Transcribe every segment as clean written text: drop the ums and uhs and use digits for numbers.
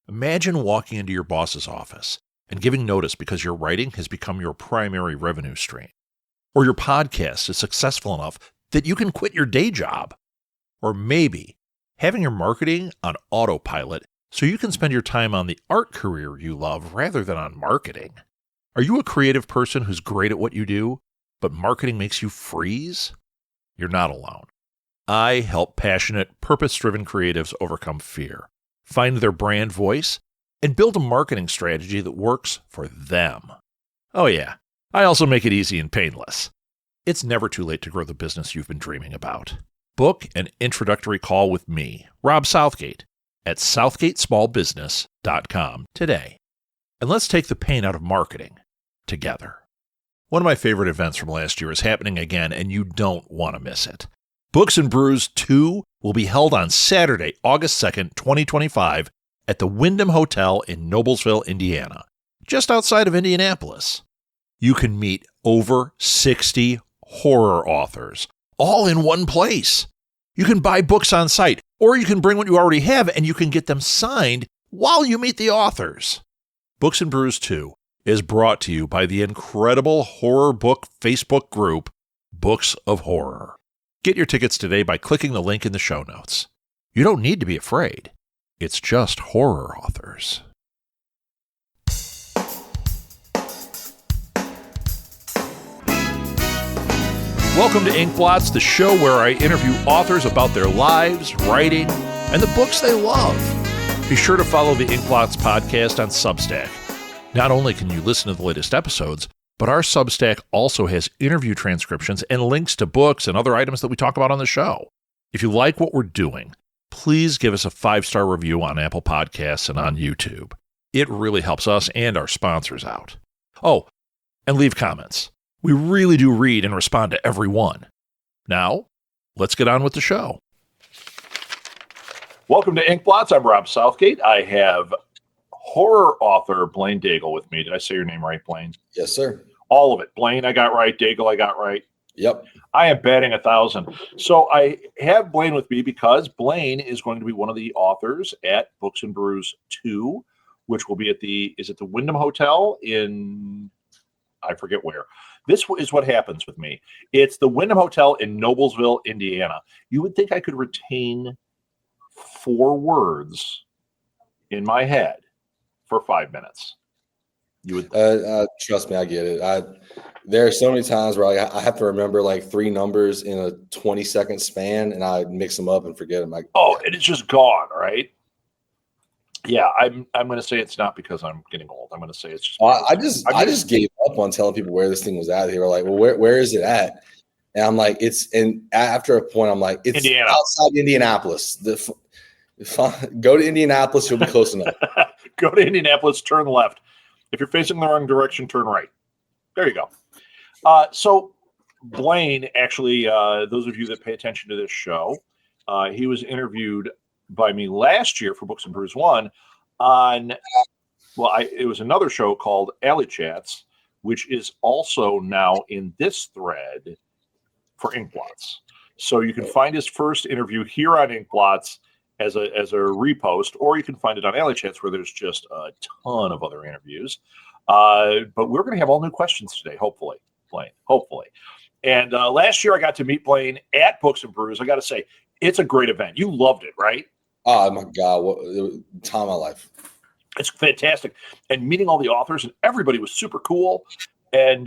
Imagine walking into your boss's office and giving notice because your writing has become your primary revenue stream. Or your podcast is successful enough that you can quit your day job. Or maybe having your marketing on autopilot so you can spend your time on the art career you love rather than on marketing. Are you a creative person who's great at what you do, but marketing makes you freeze? You're not alone. I help passionate, purpose-driven creatives overcome fear, find their brand voice, and build a marketing strategy that works for them. Oh yeah, I also make it easy and painless. It's never too late to grow the business you've been dreaming about. Book an introductory call with me, Rob Southgate, at southgatesmallbusiness.com today. And let's take the pain out of marketing together. One of my favorite events from last year is happening again, and you don't want to miss it. Books and Brews 2 will be held on Saturday, August 2nd, 2025, at the Wyndham Hotel in Noblesville, Indiana, just outside of Indianapolis. You can meet over 60 horror authors, all in one place. You can buy books on site, or you can bring what you already have and you can get them signed while you meet the authors. Books and Brews 2 is brought to you by the incredible horror book Facebook group, Books of Horror. Get your tickets today by clicking the link in the show notes. You don't need to be afraid. It's just horror authors. Welcome to Ink Blots, the show where I interview authors about their lives, writing, and the books they love. Be sure to follow the Ink Blots podcast on Substack. Not only can you listen to the latest episodes, but our Substack also has interview transcriptions and links to books and other items that we talk about on the show. If you like what we're doing, please give us a 5-star review on Apple Podcasts and on YouTube. It really helps us and our sponsors out. Oh, and leave comments. We really do read and respond to every one. Now, let's get on with the show. Welcome to Ink Blots. I'm Rob Southgate. I have horror author Blaine Daigle with me. Did I say your name right, Blaine? Yes, sir. All of it. Blaine, I got right. Daigle, I got right. Yep. I am batting 1,000. So I have Blaine with me because Blaine is going to be one of the authors at Books and Brews 2, which will be at the Wyndham Hotel in, I forget where. This is what happens with me. It's the Wyndham Hotel in Noblesville, Indiana. You would think I could retain 4 words in my head for 5 minutes. You would trust me, I get it. There are so many times where I have to remember like 3 numbers in a 20-second span, and I mix them up and forget them. And it's just gone, right? Yeah, I'm going to say it's not because I'm getting old. I'm going to say it's just. I just gave up on telling people where this thing was at. They were like, "Well, where is it at?" And I'm like, after a point, I'm like, it's Indiana. Outside Indianapolis. Go to Indianapolis, you'll be close enough. Go to Indianapolis, turn left. If you're facing the wrong direction, turn right. There you go. So Blaine, actually, those of you that pay attention to this show, he was interviewed by me last year for Books and Brews 1 on, it was another show called Alley Chats, which is also now in this thread for Ink Blots. So you can find his first interview here on Ink Blots as a repost, or you can find it on Alley Chats where there's just a ton of other interviews. But we're going to have all new questions today, hopefully, Blaine, hopefully. And last year I got to meet Blaine at Books and Brews. I got to say, it's a great event. You loved it, right? Oh, my God. What time of my life. It's fantastic. And meeting all the authors, and everybody was super cool. And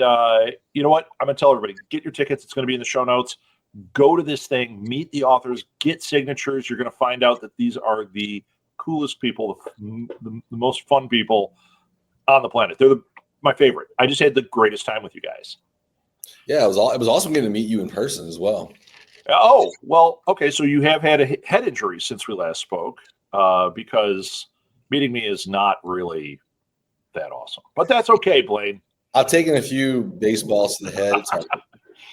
you know what? I'm going to tell everybody, get your tickets. It's going to be in the show notes. Go to this thing, meet the authors, get signatures. You're going to find out that these are the coolest people, the most fun people on the planet. They're my favorite. I just had the greatest time with you guys. Yeah, it was awesome getting to meet you in person as well. Oh, well, okay. So you have had a head injury since we last spoke, because meeting me is not really that awesome. But that's okay, Blaine. I've taken a few baseballs to the head.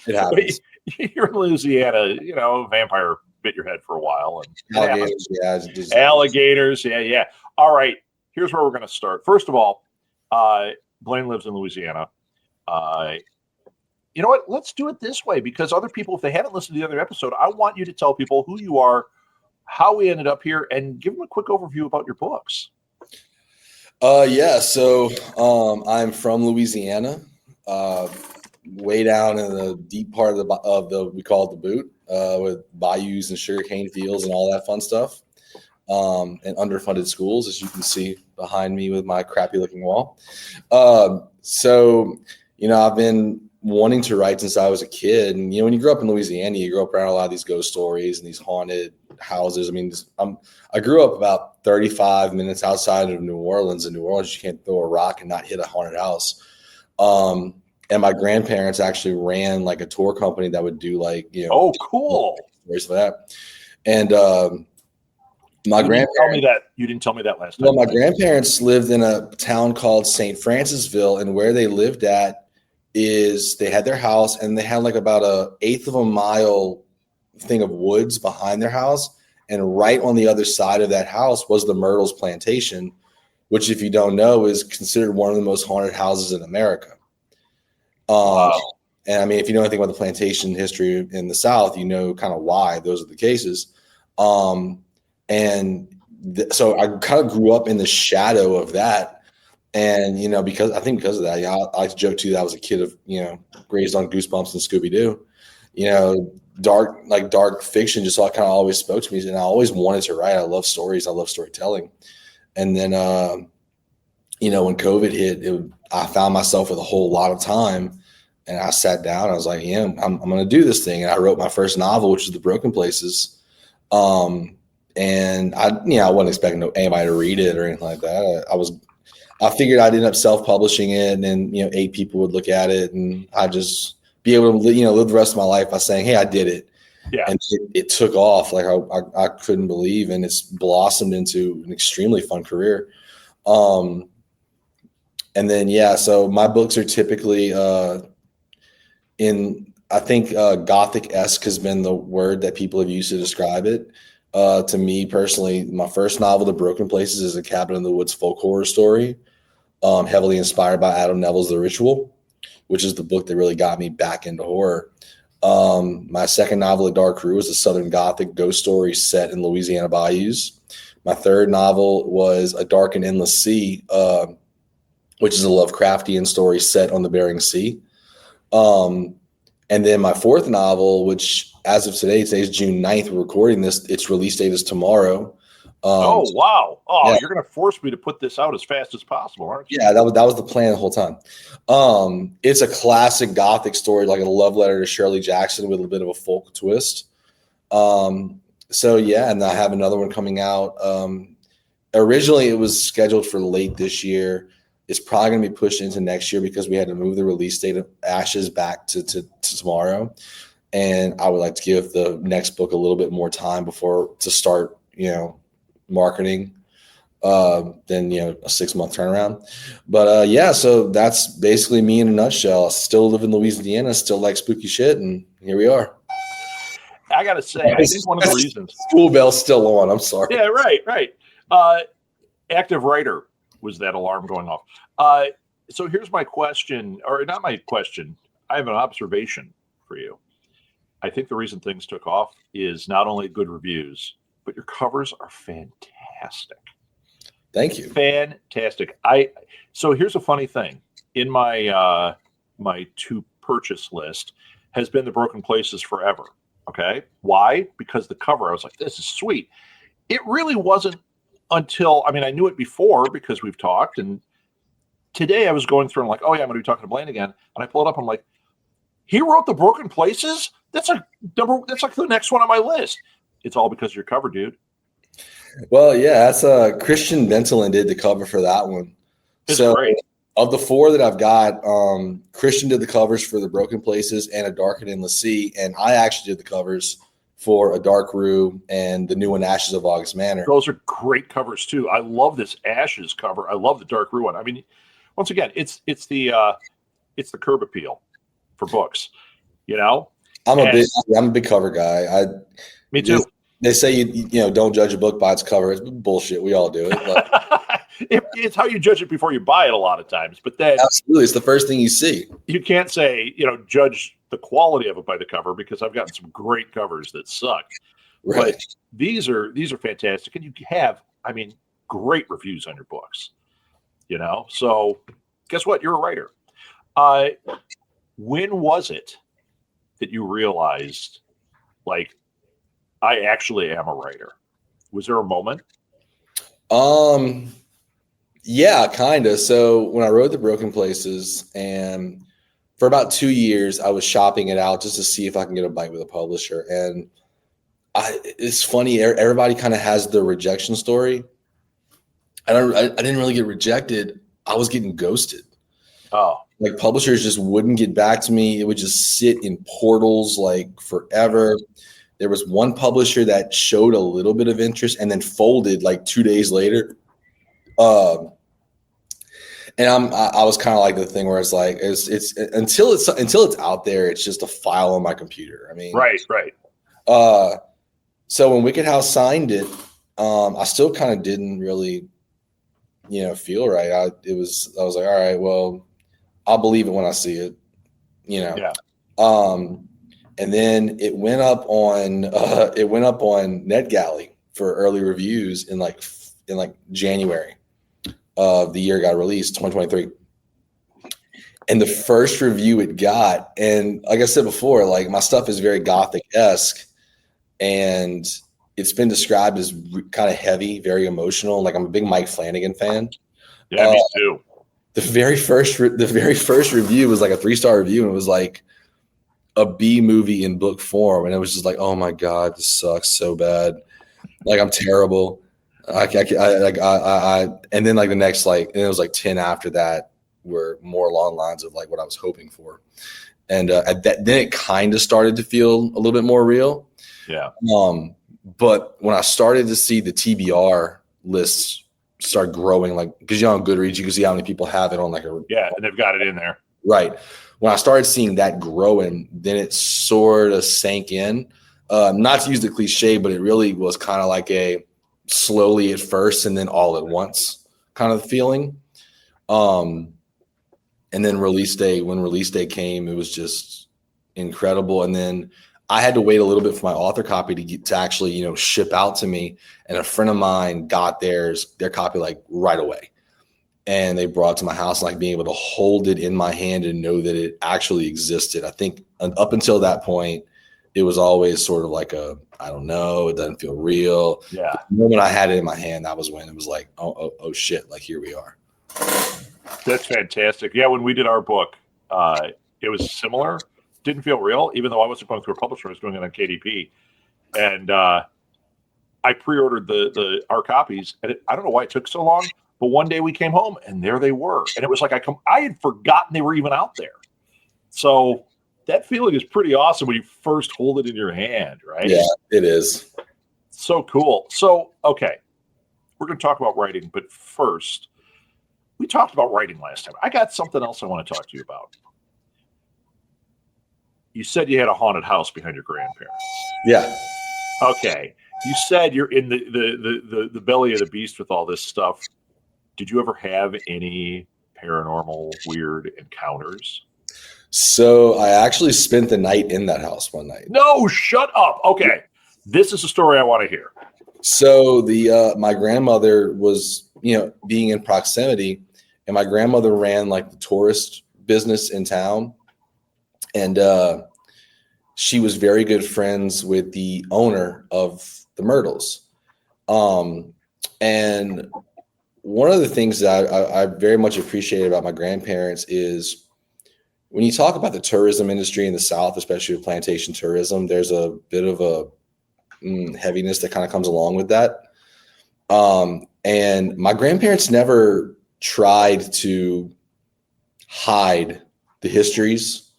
It happens. You're in Louisiana, vampire bit your head for a while. And alligators, alligators, yeah. All right, here's where we're going to start. First of all, Blaine lives in Louisiana. You know what? Let's do it this way, because other people, if they haven't listened to the other episode, I want you to tell people who you are, how we ended up here, and give them a quick overview about your books. Yeah. So I'm from Louisiana, uh, way down in the deep part of the we call it the boot, with bayous and sugarcane fields and all that fun stuff, and underfunded schools, as you can see behind me with my crappy looking wall. So I've been wanting to write since I was a kid, and when you grow up in Louisiana, you grow up around a lot of these ghost stories and these haunted houses. I mean, I grew up about 35 minutes outside of New Orleans. In New Orleans, you can't throw a rock and not hit a haunted house. And my grandparents actually ran like a tour company that would do Oh, cool. stories for that. And my grandparents. You didn't tell me that last time. Well, my grandparents lived in a town called St. Francisville, and where they lived at is they had their house, and they had like about a eighth of a mile thing of woods behind their house, and right on the other side of that house was the Myrtles Plantation, which, if you don't know, is considered one of the most haunted houses in America. Wow. And I mean, if you know anything about the plantation history in the South, you know kind of why those are the cases. So I kind of grew up in the shadow of that. And, because of that, I like to joke too that I was a kid of, raised on Goosebumps and Scooby-Doo. Dark fiction just kind of always spoke to me. And I always wanted to write. I love stories. I love storytelling. And then, when COVID hit, I found myself with a whole lot of time. And I sat down. I was like, I'm going to do this thing. And I wrote my first novel, which is The Broken Places. And I wasn't expecting anybody to read it or anything like that. I figured I'd end up self-publishing it, and then 8 people would look at it, and I'd just be able to live the rest of my life by saying, "Hey, I did it." Yeah. And it took off like I couldn't believe, and it's blossomed into an extremely fun career. And then so my books are typically Gothic-esque has been the word that people have used to describe it. To me personally, my first novel, The Broken Places, is a cabin in the woods folk horror story, heavily inspired by Adam Neville's The Ritual, which is the book that really got me back into horror. My second novel, A Dark Room, is a Southern Gothic ghost story set in Louisiana bayous. My third novel was A Dark and Endless Sea, which is a Lovecraftian story set on the Bering Sea. And then my fourth novel, which as of today's June 9th, we're recording this, its release date is tomorrow. Oh, wow. Oh, yeah. You're going to force me to put this out as fast as possible, aren't you? Yeah, that was the plan the whole time. It's a classic Gothic story, like a love letter to Shirley Jackson with a bit of a folk twist. And I have another one coming out. Originally, it was scheduled for late this year. It's probably going to be pushed into next year because we had to move the release date of Ashes back to tomorrow. And I would like to give the next book a little bit more time to start, marketing, than, a 6-month turnaround. But so that's basically me in a nutshell. I still live in Louisiana, still like spooky shit. And here we are. I got to say, I think one of the reasons. School bell's still on. I'm sorry. Yeah, right. Active writer. Was that alarm going off? So here's my question, or not my question. I have an observation for you. I think the reason things took off is not only good reviews, but your covers are fantastic. Thank you. Fantastic. So here's a funny thing. In my my to purchase list has been The Broken Places forever. Okay. Why? Because the cover, I was like, this is sweet. It really wasn't until, I knew it before because we've talked, and today I was going through and I'm like, oh yeah, I'm going to be talking to Blaine again. And I pull it up. I'm like, he wrote The Broken Places? That's like the next one on my list. It's all because of your cover, dude. Well, yeah, that's Christian Ventolin did the cover for that one. It's great. Of the 4 that I've got, Christian did the covers for The Broken Places and A Dark and Endless Sea, and I actually did the covers for A Dark Room and the new one, Ashes of August Manor. Those are great covers too. I love this Ashes cover. I love the Dark Room one. Once again, it's the curb appeal for books. I'm a big cover guy. Me too. They say you don't judge a book by its cover. It's bullshit. We all do it. It's how you judge it before you buy it a lot of times. But then absolutely, it's the first thing you see. You can't say judge the quality of it by the cover, because I've gotten some great covers that suck. Right. But these are fantastic, and you have great reviews on your books. So guess what? You're a writer. Uh, when was it that you realized, like, I actually am a writer? Was there a moment? Yeah, kind of. So when I wrote The Broken Places, and for about 2 years, I was shopping it out just to see if I can get a bite with a publisher. And it's funny, everybody kind of has their rejection story. I didn't really get rejected. I was getting ghosted. Oh, Like publishers just wouldn't get back to me. It would just sit in portals like forever. There was one publisher that showed a little bit of interest and then folded like 2 days later. And I was kind of like the thing where it's like it's until it's out there, it's just a file on my computer. I mean, right. So when Wicked House signed it, I still kind of didn't really, feel right. I was like, all right, well, I'll believe it when I see it, Yeah. And then it went up on NetGalley for early reviews in like January of the year it got released, 2023. And the first review it got, and like I said before, like my stuff is very Gothic-esque, and it's been described as kind of heavy, very emotional. Like I'm a big Mike Flanagan fan. Yeah, me too. The very first review was like a 3-star review, and it was like a B movie in book form, and it was just like, oh my god, this sucks so bad. Like I'm terrible. And then like the next and it was like 10 after that were more along lines of like what I was hoping for, and then it kind of started to feel a little bit more real. Yeah. But when I started to see the TBR lists start growing, like because on Goodreads you can see how many people have it on like and they've got it in there. Right. When I started seeing that growing, then it sort of sank in. Not to use the cliche, but it really was kind of like a slowly at first and then all at once kind of feeling. And then when release day came, it was just incredible. And then I had to wait a little bit for my author copy to actually, ship out to me. And a friend of mine got their copy like right away. And they brought it to my house, like being able to hold it in my hand and know that it actually existed. I think up until that point, it was always sort of like I don't know, it doesn't feel real. Yeah. But the moment I had it in my hand, that was when it was like, oh shit, like here we are. That's fantastic. Yeah, when we did our book, it was similar. Didn't feel real, even though I wasn't going through a publisher. I was doing it on KDP. And I pre-ordered our copies. And I don't know why it took so long, but one day we came home and there they were. And it was like I had forgotten they were even out there. So that feeling is pretty awesome when you first hold it in your hand, right? Yeah, it is. So cool. So, okay, we're going to talk about writing, but first, we talked about writing last time. I got something else I want to talk to you about. You said you had a haunted house behind your grandparents. Yeah. Okay. You said you're in the belly of the beast with all this stuff. Did you ever have any paranormal weird encounters? So I actually spent the night in that house one night. No, shut up. Okay. This is a story I want to hear. So my grandmother was, being in proximity, and my grandmother ran like the tourist business in town. And she was very good friends with the owner of the Myrtles. And one of the things that I very much appreciate about my grandparents is when you talk about the tourism industry in the South, especially with plantation tourism, there's a bit of a heaviness that kind of comes along with that. And my grandparents never tried to hide the histories.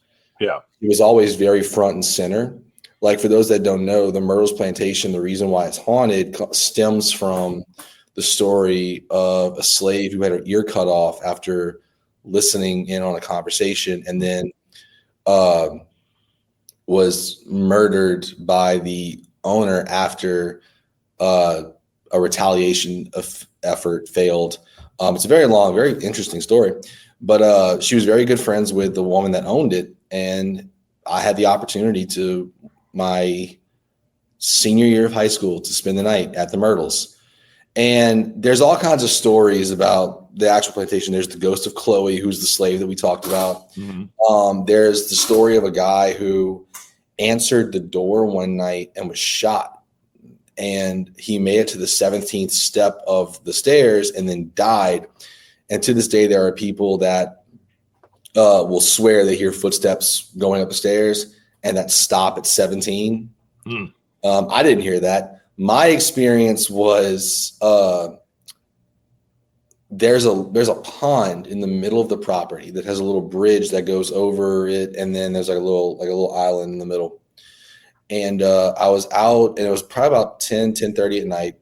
Yeah. It was always very front and center. Like for those that don't know, the Myrtles plantation, the reason why it's haunted stems from the story of a slave who had her ear cut off after listening in on a conversation, and then was murdered by the owner after a retaliation effort failed. It's a very long, very interesting story, but she was very good friends with the woman that owned it. And I had the opportunity to my senior year of high school to spend the night at the Myrtles. And there's all kinds of stories about the actual plantation, there's the ghost of Chloe, who's the slave that we talked about. Mm-hmm. There's the story of a guy who answered the door one night and was shot. And he made it to the 17th step of the stairs and then died. And to this day, there are people that will swear they hear footsteps going up the stairs and that stop at 17. I didn't hear that. My experience was there's a pond in the middle of the property that has a little bridge that goes over it, and then there's like a little island in the middle. And I was out, and it was probably about 10:30 at night,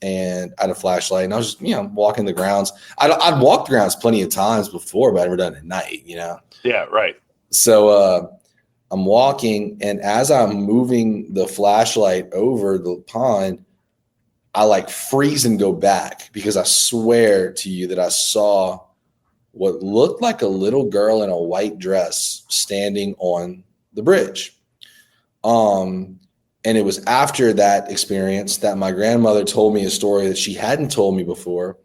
and I had a flashlight, and I was just walking the grounds. I'd walked the grounds plenty of times before, but I'd never done it at night, Yeah, right. So I'm walking, and as I'm moving the flashlight over the pond, I like freeze and go back because I swear to you that I saw what looked like a little girl in a white dress standing on the bridge. And it was after that experience that my grandmother told me a story that she hadn't told me before,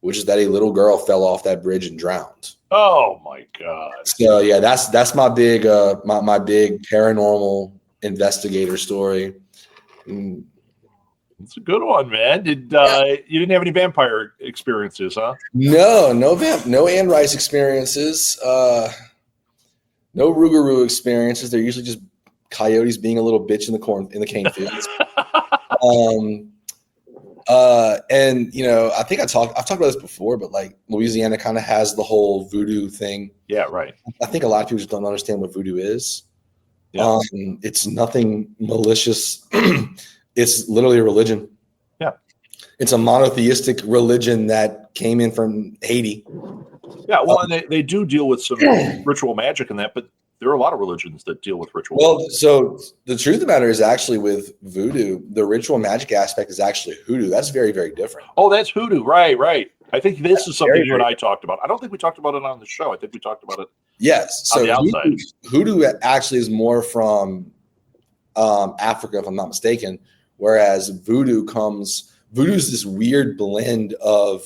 which is that a little girl fell off that bridge and drowned. Oh my God. So yeah, that's my big my big paranormal investigator story. It's a good one, man. You didn't have any vampire experiences, huh? No Anne Rice experiences. No Rougarou experiences. They're usually just coyotes being a little bitch in the cane fields. And I think I've talked about this before, but like Louisiana kind of has the whole voodoo thing. Yeah, right. I think a lot of people just don't understand what voodoo is. Yeah. It's nothing malicious. It's literally a religion. Yeah. It's a monotheistic religion that came in from Haiti. Yeah, well, and they do deal with some ritual magic in that, but there are a lot of religions that deal with ritual magic. So the truth of the matter is actually with voodoo, the ritual magic aspect is actually hoodoo. That's very, very different. Oh, that's hoodoo. Right. I think this is something you and I talked about. I don't think we talked about it on the show. I think we talked about it on the outside. Hoodoo actually is more from Africa, if I'm not mistaken, whereas voodoo is this weird blend of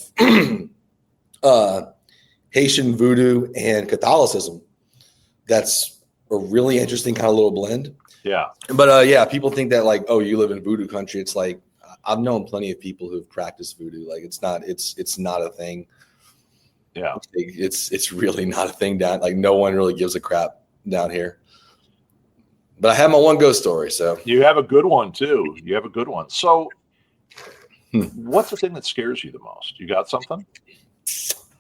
Haitian voodoo and Catholicism. That's a really interesting kind of little blend. Yeah. But people think that like, oh, you live in voodoo country. It's like, I've known plenty of people who've practiced voodoo. Like it's not a thing. Yeah. It's really not a thing down. Like no one really gives a crap down here. But I have my one ghost story. So you have a good one too. So what's the thing that scares you the most? You got something?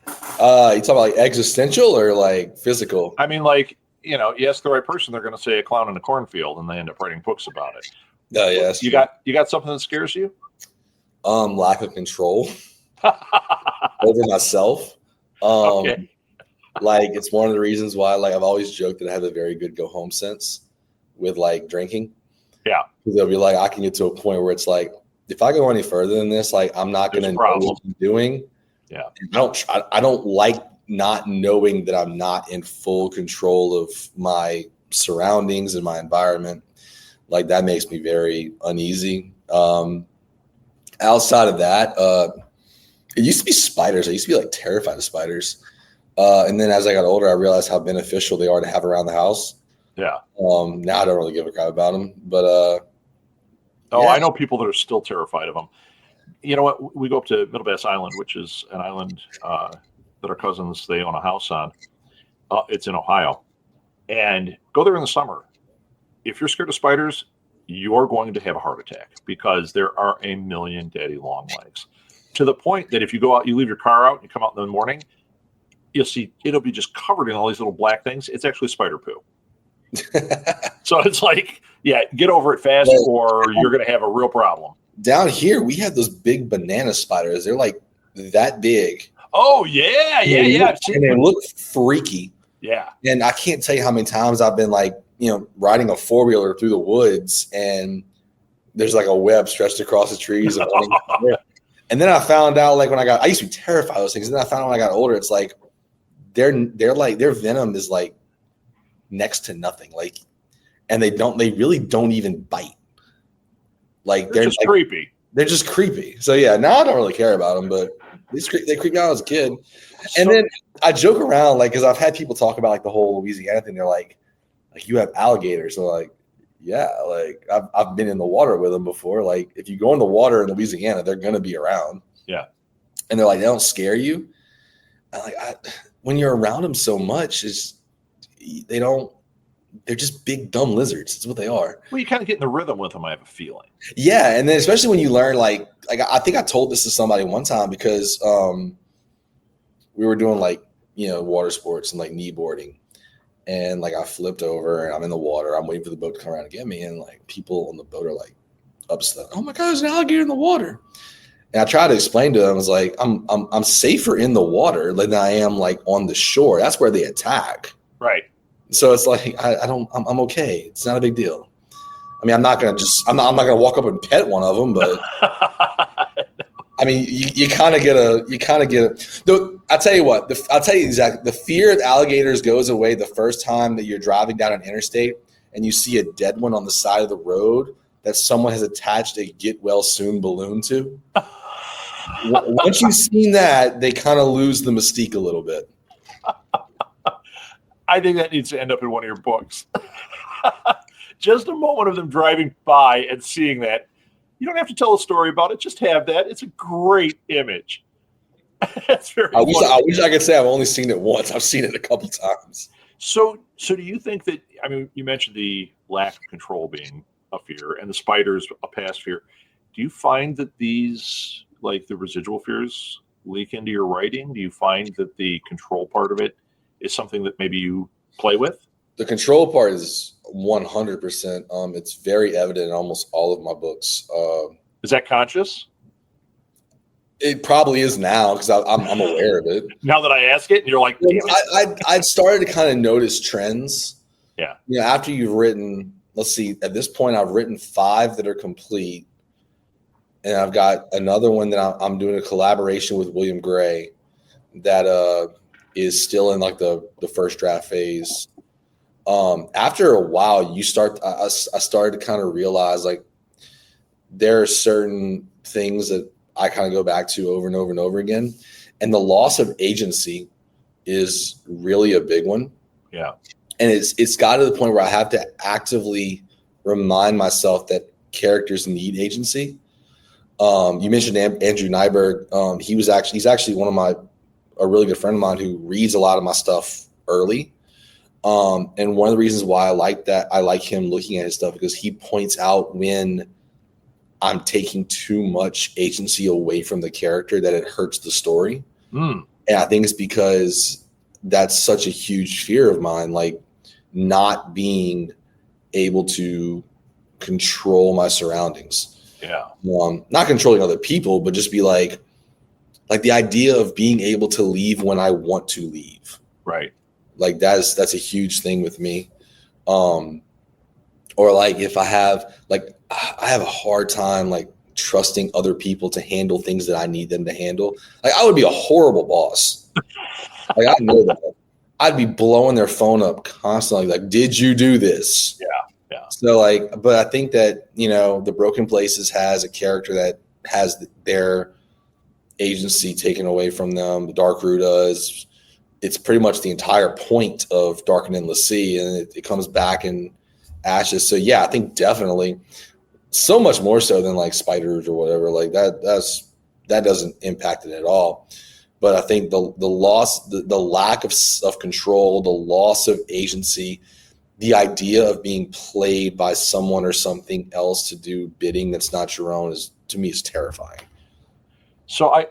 You talking about like existential or like physical? I mean, like, you ask the right person, they're going to say a clown in a cornfield, and they end up writing books about it. Oh, yeah. You got something that scares you? Lack of control over myself. Okay. Like it's one of the reasons why, like, I've always joked that I have a very good go home sense with like drinking. Yeah. Because they'll be like, I can get to a point where it's like, if I go any further than this, like, I'm not going to know what I'm doing. Yeah. I don't like not knowing that I'm not in full control of my surroundings and my environment. Like that makes me very uneasy. Outside of that, it used to be spiders. I used to be like terrified of spiders. And then as I got older, I realized how beneficial they are to have around the house. Yeah. Now I don't really give a crap about them, but I know people that are still terrified of them. You know what? We go up to Middle Bass Island, which is an island that our cousins, they own a house on. It's in Ohio. And go there in the summer. If you're scared of spiders, you're going to have a heart attack because there are a million daddy long legs. To the point that if you go out, you leave your car out and you come out in the morning, you'll see it'll be just covered in all these little black things. It's actually spider poo. So it's like, yeah, get over it fast or you're going to have a real problem. Down here, we have those big banana spiders. They're like that big. Oh, yeah. And they look freaky. Yeah. And I can't tell you how many times I've been like, riding a four-wheeler through the woods and there's like a web stretched across the trees. And then I found out, like, I used to be terrified of those things. And then I found out when I got older, it's like, they're like, their venom is like next to nothing. Like, and they really don't even bite. Like they're just creepy. They're just creepy. So yeah, now I don't really care about them, but They creeped me out as a kid. And then I joke around, like, because I've had people talk about like the whole Louisiana thing. They're like you have alligators. So like, yeah, like I've been in the water with them before. Like if you go in the water in Louisiana, they're gonna be around. Yeah. And they're like, they don't scare you. When you're around them so much, they're just big dumb lizards. That's what they are. Well, you kind of get in the rhythm with them, I have a feeling. Yeah, and then especially when you learn, like I think I told this to somebody one time because we were doing like, water sports and like kneeboarding, and like I flipped over and I'm in the water. I'm waiting for the boat to come around and get me, and like people on the boat are like upset. Oh my God, there's an alligator in the water. And I tried to explain to them, I was like, I'm safer in the water than I am like on the shore. That's where they attack. Right. So it's like I'm okay. It's not a big deal. I mean, I'm not gonna walk up and pet one of them, but I mean, you kind of get a. I'll tell you what. I'll tell you exactly. The fear of alligators goes away the first time that you're driving down an interstate and you see a dead one on the side of the road that someone has attached a get well soon balloon to. Once you've seen that, they kind of lose the mystique a little bit. I think that needs to end up in one of your books. Just a moment of them driving by and seeing that. You don't have to tell a story about it. Just have that. It's a great image. That's very. I wish I could say I've only seen it once. I've seen it a couple times. So do you think that? I mean, you mentioned the lack of control being a fear, and the spiders a past fear. Do you find that these, like the residual fears, leak into your writing? Do you find that the control part of it is something that maybe you play with? The control part is 100%. It's very evident in almost all of my books. Is that conscious? It probably is now because I'm aware of it. Now that I ask it, and you're like, damn it. I've started to kind of notice trends. Yeah. After you've written, let's see, at this point, I've written 5 that are complete. And I've got another one that I'm doing a collaboration with William Gray that is still in like the first draft phase. After a while, I started to kind of realize like there are certain things that I kind of go back to over and over and over again. And the loss of agency is really a big one. Yeah. And it's got to the point where I have to actively remind myself that characters need agency. You mentioned Andrew Nyberg. He's actually a really good friend of mine who reads a lot of my stuff early. And one of the reasons why I like him looking at his stuff, because he points out when I'm taking too much agency away from the character that it hurts the story. And I think it's because that's such a huge fear of mine, like not being able to control my surroundings. Yeah. Not controlling other people, but just be like the idea of being able to leave when I want to leave. Right. Like that's a huge thing with me. Or like if I have a hard time like trusting other people to handle things that I need them to handle. Like I would be a horrible boss. Like I know that. I'd be blowing their phone up constantly. Like, did you do this? Yeah. Yeah. So but I think that, the Broken Places has a character that has their agency taken away from them. The Dark Root does. It's pretty much the entire point of Dark and Endless Sea, and it comes back in ashes. So yeah, I think definitely so much more so than like spiders or whatever. Like that doesn't impact it at all. But I think the loss, the lack of control, the loss of agency, the idea of being played by someone or something else to do bidding that's not your own to me is terrifying. So I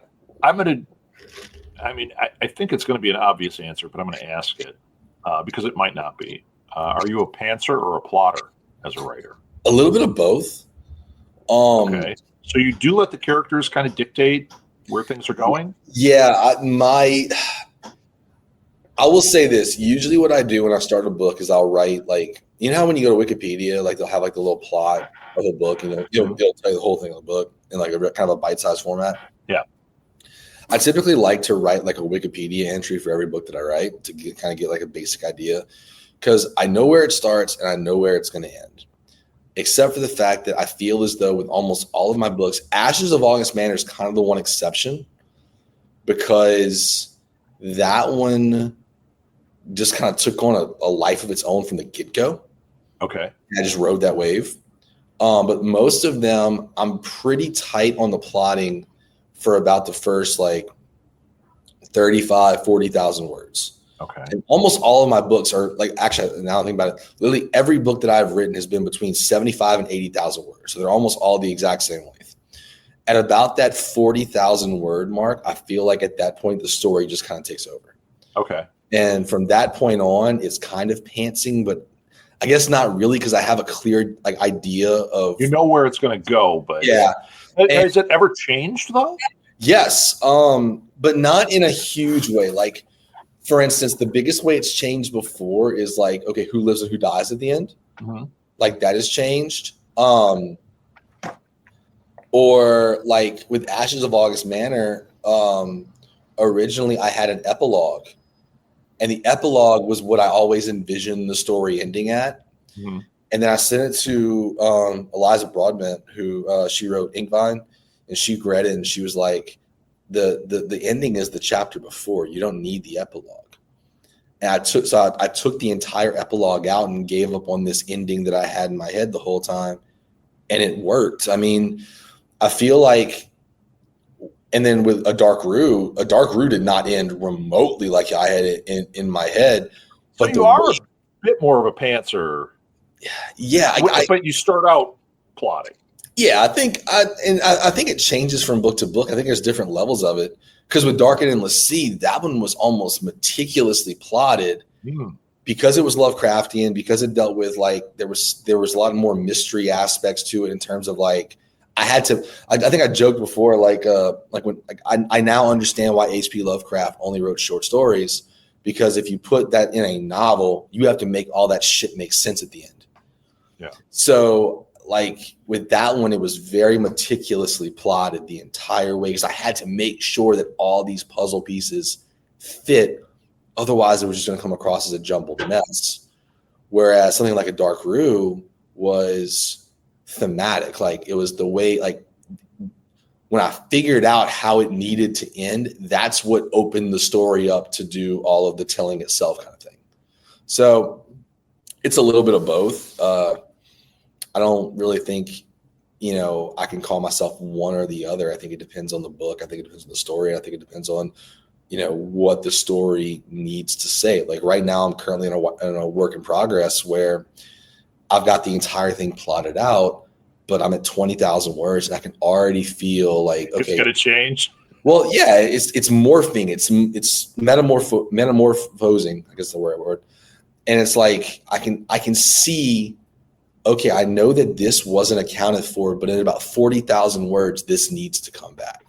think it's going to be an obvious answer, but I'm going to ask it because it might not be. Are you a pantser or a plotter as a writer? A little bit of both. Okay. So you do let the characters kind of dictate where things are going? Yeah. I will say this. Usually what I do when I start a book is I'll write like, how when you go to Wikipedia, like they'll have like the little plot of the book and they'll tell you the whole thing of the book in like a kind of a bite-sized format. Yeah. I typically like to write like a Wikipedia entry for every book that I write to kind of get like a basic idea, because I know where it starts and I know where it's going to end, except for the fact that I feel as though with almost all of my books, Ashes of August Manor is kind of the one exception because that one just kind of took on a life of its own from the get-go. Okay. I just rode that wave. But most of them, I'm pretty tight on the plotting for about the first like 35, 40,000 words. Okay. And almost all of my books are like, actually, now I think about it, literally every book that I've written has been between 75 and 80,000 words. So they're almost all the exact same length. At about that 40,000 word mark, I feel like at that point, the story just kind of takes over. Okay. And from that point on, it's kind of pantsing, but I guess not really, because I have a clear like idea of where it's going to go, but yeah. Has it ever changed though? Yes, but not in a huge way. Like, for instance, the biggest way it's changed before is like, okay, who lives and who dies at the end? Mm-hmm. Like that has changed. Or like with Ashes of August Manor, originally I had an epilogue. And the epilogue was what I always envisioned the story ending at. Mm-hmm. And then I sent it to Eliza Broadbent, who she wrote Inkvine, and she read it and she was like, the ending is the chapter before. You don't need the epilogue. And I took the entire epilogue out and gave up on this ending that I had in my head the whole time. And it worked. I mean, I feel like, and then with A Dark Rue did not end remotely like I had it in my head. But you are a bit more of a pantser. Yeah. But you start out plotting. Yeah, I think it changes from book to book. I think there's different levels of it. Because with Dark and Endless Sea, that one was almost meticulously plotted because it was Lovecraftian, because it dealt with like there was a lot more mystery aspects to it in terms of like I think I joked before I now understand why H.P. Lovecraft only wrote short stories, because if you put that in a novel, you have to make all that shit make sense at the end. Yeah. So like with that one, it was very meticulously plotted the entire way because I had to make sure that all these puzzle pieces fit. Otherwise, it was just going to come across as a jumbled mess. Whereas something like A Dark Rue was thematic. Like it was the way, like when I figured out how it needed to end, that's what opened the story up to do all of the telling itself kind of thing. So it's a little bit of both. I don't really think, I can call myself one or the other. I think it depends on the book. I think it depends on the story. I think it depends on, what the story needs to say. Like right now, I'm currently in a work in progress where I've got the entire thing plotted out, but I'm at 20,000 words and I can already feel like, okay, it's going to change. Well, yeah, it's morphing. It's metamorphosing, I guess the word. And it's like, I can see, okay, I know that this wasn't accounted for, but in about 40,000 words, this needs to come back.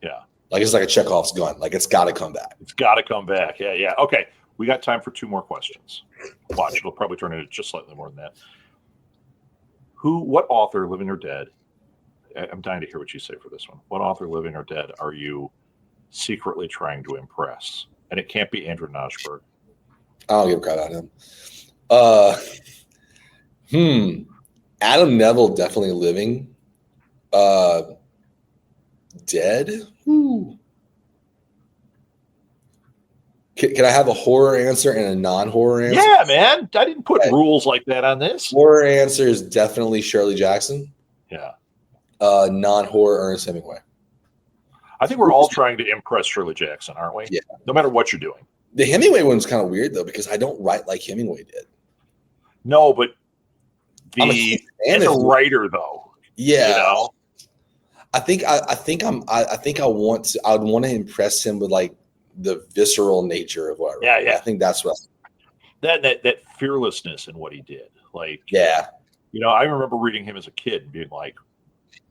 Yeah. Like it's like a Chekhov's gun. Like it's got to come back. It's got to come back. Yeah, yeah. Okay, we got time for 2 more questions. Watch, it'll probably turn into just slightly more than that. What author, living or dead, I'm dying to hear what you say for this one. What author, living or dead, are you secretly trying to impress? And it can't be Andrew Nashberg. I don't give a crap about him. Adam Neville, definitely living. Dead? Ooh. Can I have a horror answer and a non-horror answer? Yeah, man. I didn't put rules like that on this. Horror answer is definitely Shirley Jackson. Yeah. Non-horror, Ernest Hemingway. I think we're all trying to impress Shirley Jackson, aren't we? Yeah. No matter what you're doing. The Hemingway one's kind of weird, though, because I don't write like Hemingway did. No, but as a writer, though. Yeah. I would want to impress him with like the visceral nature of what I write. Yeah. I think that's what that fearlessness in what he did. Like, yeah. I remember reading him as a kid and being like,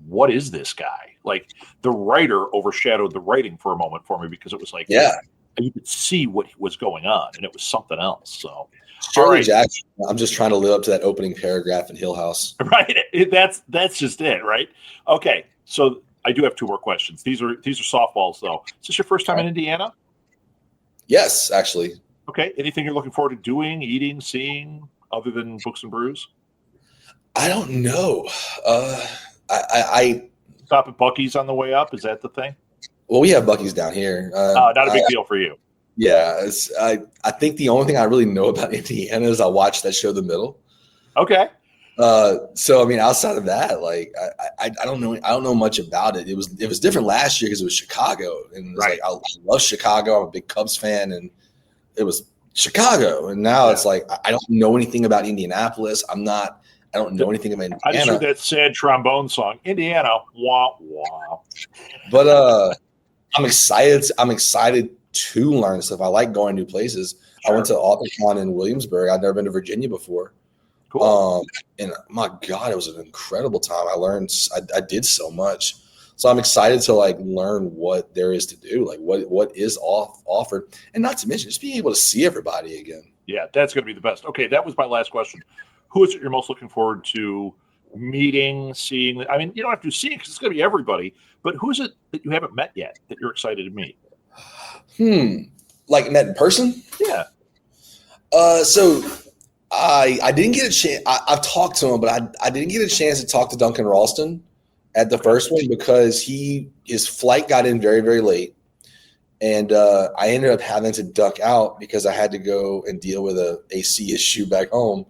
what is this guy? Like the writer overshadowed the writing for a moment for me because it was like, you could see what was going on and it was something else. So Shirley Jackson, I'm just trying to live up to that opening paragraph in Hill House. Right. That's just it. Right. Okay. So I do have 2 more questions. These are softballs though. Is this your first time in Indiana? Yes, actually. Okay. Anything you're looking forward to doing, eating, seeing other than Books and Brews? I don't know. I stop at Buc-ee's on the way up. Is that the thing? Well, we have Buc-ee's down here. Not a big deal for you. Yeah, I think the only thing I really know about Indiana is I watched that show, The Middle. Okay. So I mean, outside of that, like I don't know much about it. It was different last year because it was Chicago, and it was like I love Chicago. I'm a big Cubs fan, and it was Chicago. And now it's like I don't know anything about Indianapolis. I don't know anything about Indiana. I just heard that sad trombone song, Indiana, wah wah. But I'm excited to learn stuff. I like going new places. Sure. I went to AuthorCon in Williamsburg. I'd never been to Virginia before. Cool. And my God, it was an incredible time. I did so much. So I'm excited to like learn what there is to do, like what is offered, and not to mention just being able to see everybody again. Yeah, that's going to be the best. Okay, that was my last question. Who is it you're most looking forward to meeting, seeing? I mean, you don't have to see it because it's going to be everybody, but who is it that you haven't met yet that you're excited to meet? Like met in person? Yeah. So I didn't get a chance. I've talked to him, but I didn't get a chance to talk to Duncan Ralston at the first one because his flight got in very, very late. And I ended up having to duck out because I had to go and deal with a AC issue back home.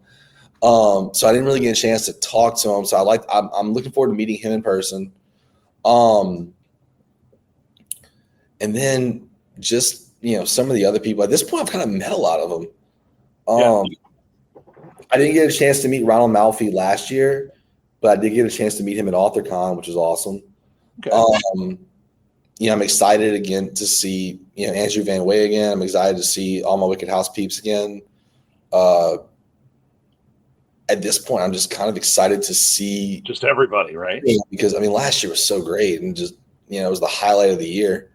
So I didn't really get a chance to talk to him. So I'm looking forward to meeting him in person. And then just, some of the other people at this point, I've kind of met a lot of them. I didn't get a chance to meet Ronald Malfi last year, but I did get a chance to meet him at AuthorCon, which was awesome. Okay. I'm excited again to see, Andrew Van Way again. I'm excited to see all my Wicked House peeps again. At this point, I'm just kind of excited to see just everybody, right? Because last year was so great, and just it was the highlight of the year.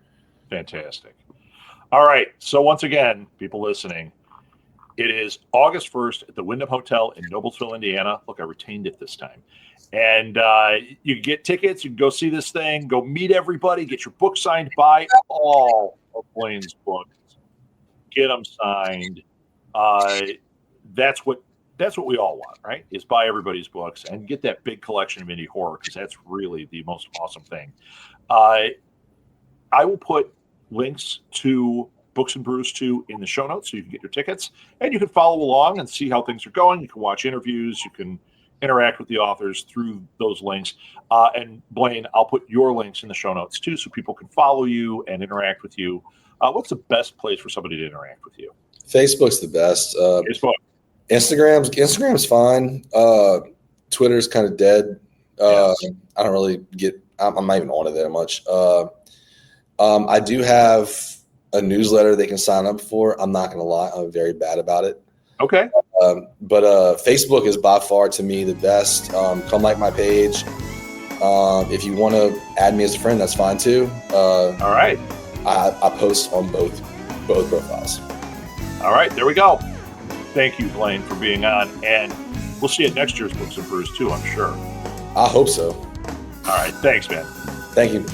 Fantastic. All right. So once again, people listening, it is August 1st at the Wyndham Hotel in Noblesville, Indiana. Look, I retained it this time. And you can get tickets. You can go see this thing. Go meet everybody. Get your book signed. Buy all of Blaine's books. Get them signed. That's what we all want, right? Is buy everybody's books and get that big collection of indie horror because that's really the most awesome thing. I will put links to Books and Brews 2 in the show notes so you can get your tickets and you can follow along and see how things are going. You can watch interviews. You can interact with the authors through those links. And Blaine, I'll put your links in the show notes too so people can follow you and interact with you. What's the best place for somebody to interact with you? Facebook's the best. Facebook. Instagram's fine. Twitter's kind of dead. I don't really I'm not even on it that much. I do have a newsletter they can sign up for. I'm not going to lie. I'm very bad about it. Okay. But Facebook is by far to me the best. Come like my page. If you want to add me as a friend, that's fine too. All right. I post on both profiles. All right. There we go. Thank you, Blaine, for being on. And we'll see you at next year's Books and Brews too, I'm sure. I hope so. All right. Thanks, man. Thank you.